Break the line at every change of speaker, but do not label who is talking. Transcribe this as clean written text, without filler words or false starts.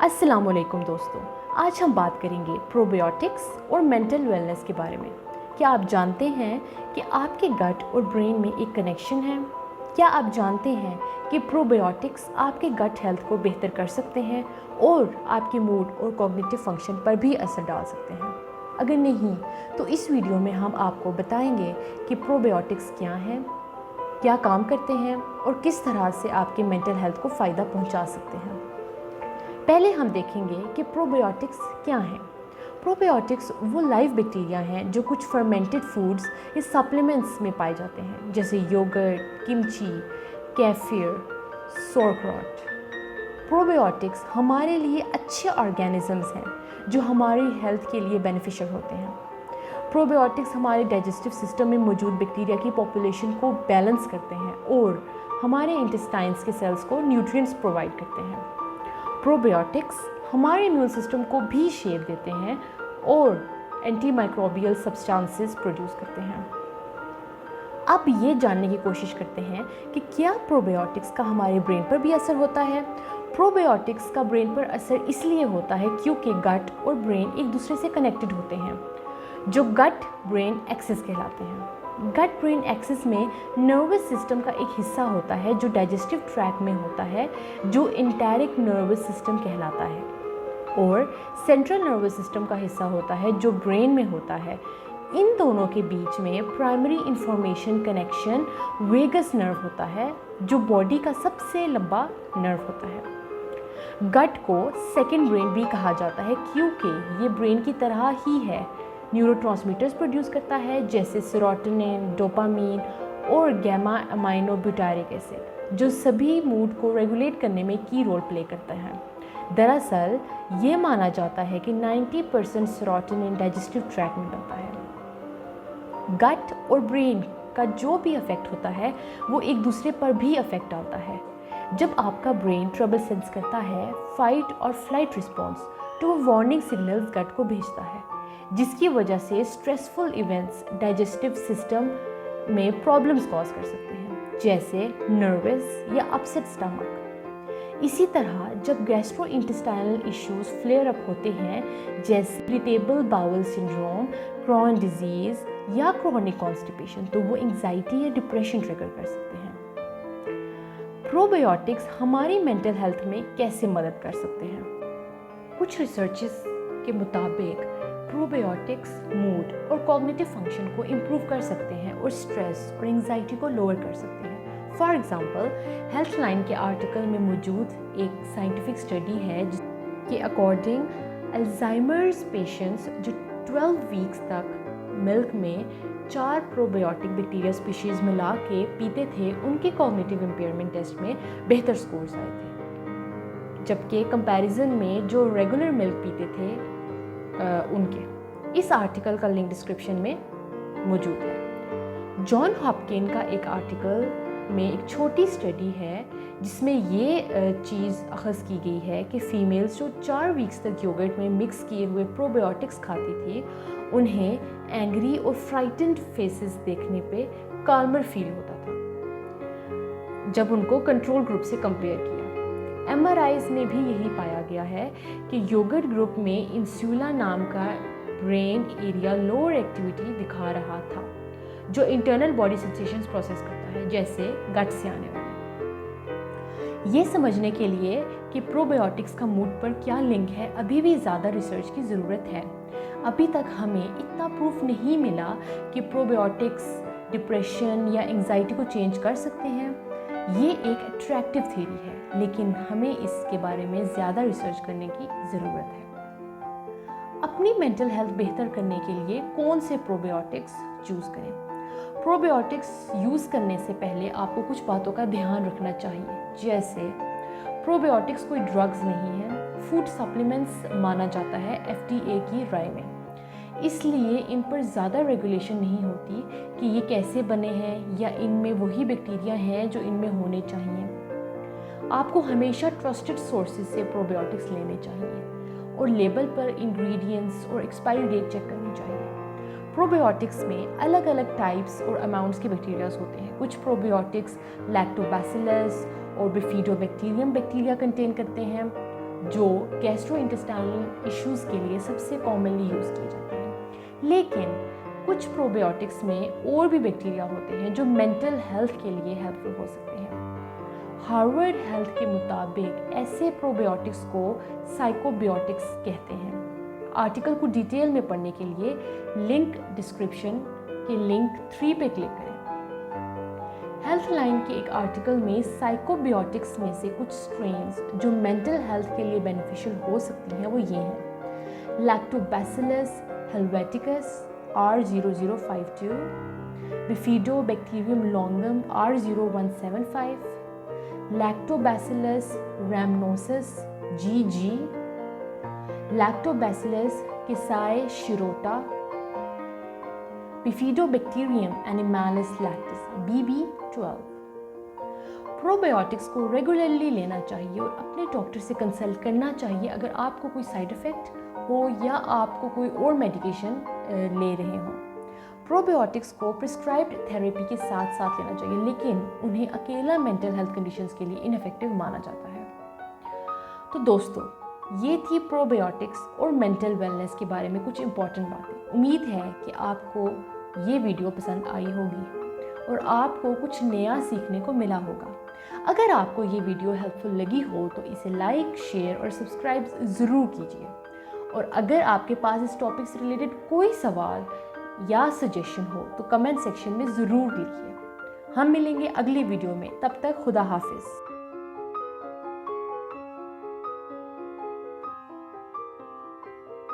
अस्सलामुअलैकुम दोस्तों, आज हम बात करेंगे प्रोबायोटिक्स और मेंटल वेलनेस के बारे में। क्या आप जानते हैं कि आपके गट और ब्रेन में एक कनेक्शन है? क्या आप जानते हैं कि प्रोबायोटिक्स आपके गट हेल्थ को बेहतर कर सकते हैं और आपके मूड और कॉग्निटिव फंक्शन पर भी असर डाल सकते हैं? अगर नहीं तो इस वीडियो में हम आपको बताएंगे कि प्रोबायोटिक्स क्या हैं, क्या काम करते हैं और किस तरह से आपके मेंटल हेल्थ को फ़ायदा पहुंचा सकते हैं। पहले हम देखेंगे कि प्रोबायोटिक्स क्या हैं। प्रोबायोटिक्स वो लाइव बैक्टीरिया हैं जो कुछ फर्मेंटेड फूड्स या सप्लीमेंट्स में पाए जाते हैं, जैसे योगर्ट, किमची, केफिर, सौरक्रॉट। प्रोबायोटिक्स हमारे लिए अच्छे ऑर्गेनिजम्स हैं जो हमारी हेल्थ के लिए बेनिफिशियल होते हैं। प्रोबायोटिक्स हमारे डाइजेस्टिव सिस्टम में मौजूद बैक्टीरिया की पॉपुलेशन को बैलेंस करते हैं और हमारे इंटेस्टाइन्स के सेल्स को न्यूट्रिएंट्स प्रोवाइड करते हैं। प्रोबायोटिक्स हमारे इम्यून सिस्टम को भी शेप देते हैं और एंटीमाइक्रोबियल सब्सटेंसेस प्रोड्यूस करते हैं। अब ये जानने की कोशिश करते हैं कि क्या प्रोबायोटिक्स का हमारे ब्रेन पर भी असर होता है। प्रोबायोटिक्स का ब्रेन पर असर इसलिए होता है क्योंकि गट और ब्रेन एक दूसरे से कनेक्टेड होते हैं, जो गट ब्रेन एक्सिस कहलाते हैं। गट ब्रेन एक्सिस में नर्वस सिस्टम का एक हिस्सा होता है जो डाइजेस्टिव ट्रैक में होता है, जो एंटेरिक नर्वस सिस्टम कहलाता है, और सेंट्रल नर्वस सिस्टम का हिस्सा होता है जो ब्रेन में होता है। इन दोनों के बीच में primary information connection vagus nerve होता है, जो बॉडी का सबसे लंबा नर्व होता है। गट को सेकंड ब्रेन भी कहा जाता है क्योंकि ये ब्रेन की तरह ही है, न्यूरोट्रांसमीटर्स प्रोड्यूस करता है जैसे सेरोटोनिन, डोपामीन और गैमा अमाइनो ब्यूटारिक एसिड, जो सभी मूड को रेगुलेट करने में की रोल प्ले करता है। दरअसल ये माना जाता है कि 90% सेरोटोनिन डाइजेस्टिव ट्रैक में बनता है। गट और ब्रेन का जो भी अफेक्ट होता है वो एक दूसरे पर भी अफेक्ट डालता है। जब आपका ब्रेन ट्रबल सेंस करता है, फाइट और फ्लाइट रिस्पॉन्स, तो वो वार्निंग सिग्नल्स गट को भेजता है, जिसकी वजह से स्ट्रेसफुल इवेंट्स डाइजेस्टिव सिस्टम में प्रॉब्लम्स कॉज कर सकते हैं, जैसे नर्वस या अपसेट स्टमक। इसी तरह जब गैस्ट्रोइंटेस्टाइनल इश्यूज फ्लेयर अप होते हैं, जैसे irritable bowel syndrome, Crohn disease या क्रोनिक कॉन्स्टिपेशन, तो वो एंजाइटी या डिप्रेशन ट्रिगर कर सकते हैं। प्रोबायोटिक्स हमारी मेंटल हेल्थ में कैसे मदद कर सकते हैं? कुछ रिसर्चेस के मुताबिक प्रोबायोटिक्स मूड और कॉग्निटिव फंक्शन को इम्प्रूव कर सकते हैं और स्ट्रेस और एंजाइटी को लोअर कर सकते हैं। फॉर एग्जांपल, हेल्थलाइन के आर्टिकल में मौजूद एक साइंटिफिक स्टडी है जिसके अकॉर्डिंग अल्जाइमर्स पेशेंट्स जो 12 वीक्स तक मिल्क में 4 प्रोबायोटिक बैक्टीरिया स्पीशीज़ मिला के पीते थे, उनके कॉग्निटिव इम्पेयरमेंट टेस्ट में बेहतर स्कोर्स आए थे, जबकि कंपैरिजन में जो रेगुलर मिल्क पीते थे उनके। इस आर्टिकल का लिंक डिस्क्रिप्शन में मौजूद है। जॉन हॉपकिन का एक आर्टिकल में एक छोटी स्टडी है जिसमें ये चीज़ अखज़ की गई है कि फ़ीमेल्स जो 4 वीक्स तक योगर्ट में मिक्स किए हुए प्रोबायोटिक्स खाती थी, उन्हें एंग्री और फ्राइटेंड फेसेस देखने पे काल्मर फील होता था जब उनको कंट्रोल ग्रुप से कंपेयर किया। MRIs में भी यही पाया गया है कि योगर्ट ग्रुप में इंसुला नाम का ब्रेन एरिया लोअर एक्टिविटी दिखा रहा था, जो इंटरनल बॉडी सेंसेशंस प्रोसेस करता है, जैसे गट से आने वाले। ये समझने के लिए कि प्रोबायोटिक्स का मूड पर क्या लिंक है, अभी भी ज़्यादा रिसर्च की ज़रूरत है। अभी तक हमें इतना प्रूफ नहीं मिला कि प्रोबायोटिक्स डिप्रेशन या एंजाइटी को चेंज कर सकते हैं। ये एक अट्रैक्टिव थ्योरी है, लेकिन हमें इसके बारे में ज़्यादा रिसर्च करने की ज़रूरत है। अपनी मेंटल हेल्थ बेहतर करने के लिए कौन से प्रोबायोटिक्स चूज़ करें? प्रोबायोटिक्स यूज़ करने से पहले आपको कुछ बातों का ध्यान रखना चाहिए, जैसे प्रोबायोटिक्स कोई ड्रग्स नहीं है, फूड सप्लीमेंट्स माना जाता है FDA की राय में, इसलिए इन पर ज़्यादा रेगुलेशन नहीं होती कि ये कैसे बने हैं या इनमें वही बैक्टीरिया हैं जो इनमें होने चाहिए। आपको हमेशा ट्रस्टेड सोर्सेज से प्रोबायोटिक्स लेने चाहिए और लेबल पर इंग्रेडिएंट्स और एक्सपायरी डेट चेक करनी चाहिए। प्रोबायोटिक्स में अलग अलग टाइप्स और अमाउंट्स के बैक्टीरियाज होते हैं। कुछ प्रोबायोटिक्स लैक्टोबैसिलस और बिफिडोबैक्टीरियम बैक्टीरिया कंटेन करते हैं, जो गैस्ट्रोइंटेस्टाइनल इश्यूज़ के लिए सबसे कॉमनली यूज़ किए जाते हैं। लेकिन कुछ प्रोबायोटिक्स में और भी बैक्टीरिया होते हैं जो मेंटल हेल्थ के लिए हेल्पफुल हो सकते हैं। हार्वर्ड हेल्थ के मुताबिक ऐसे प्रोबायोटिक्स को साइकोबायोटिक्स कहते हैं। आर्टिकल को डिटेल में पढ़ने के लिए लिंक डिस्क्रिप्शन के लिंक 3 पे क्लिक करें। हेल्थलाइन के एक आर्टिकल में साइकोबायोटिक्स में से कुछ स्ट्रेन्स जो मेंटल हेल्थ के लिए बेनिफिशियल हो सकती हैं वो ये हैं: lactobacillus helveticus R0052, bifidobacterium longum R0175, lactobacillus rhamnosus GG, lactobacillus casei Shirota, bifidobacterium animalis lactis BB12। Probiotics को रेगुलरली लेना चाहिए और अपने डॉक्टर से कंसल्ट करना चाहिए अगर आपको कोई साइड इफ़ेक्ट हो या आपको कोई और मेडिकेशन ले रहे हों। प्रोबायोटिक्स को प्रिस्क्राइब्ड थेरेपी के साथ साथ लेना चाहिए, लेकिन उन्हें अकेला मेंटल हेल्थ कंडीशंस के लिए इनफेक्टिव माना जाता है। तो दोस्तों, ये थी प्रोबायोटिक्स और मेंटल वेलनेस के बारे में कुछ इंपॉर्टेंट बातें। उम्मीद है कि आपको ये वीडियो पसंद आई होगी और आपको कुछ नया सीखने को मिला होगा। अगर आपको ये वीडियो हेल्पफुल लगी हो तो इसे लाइक, शेयर और सब्सक्राइब ज़रूर कीजिए। और अगर आपके पास इस टॉपिक से रिलेटेड कोई सवाल या सजेशन हो तो कमेंट सेक्शन में ज़रूर लिखिए। हम मिलेंगे अगली वीडियो में, तब तक खुदा हाफिज़।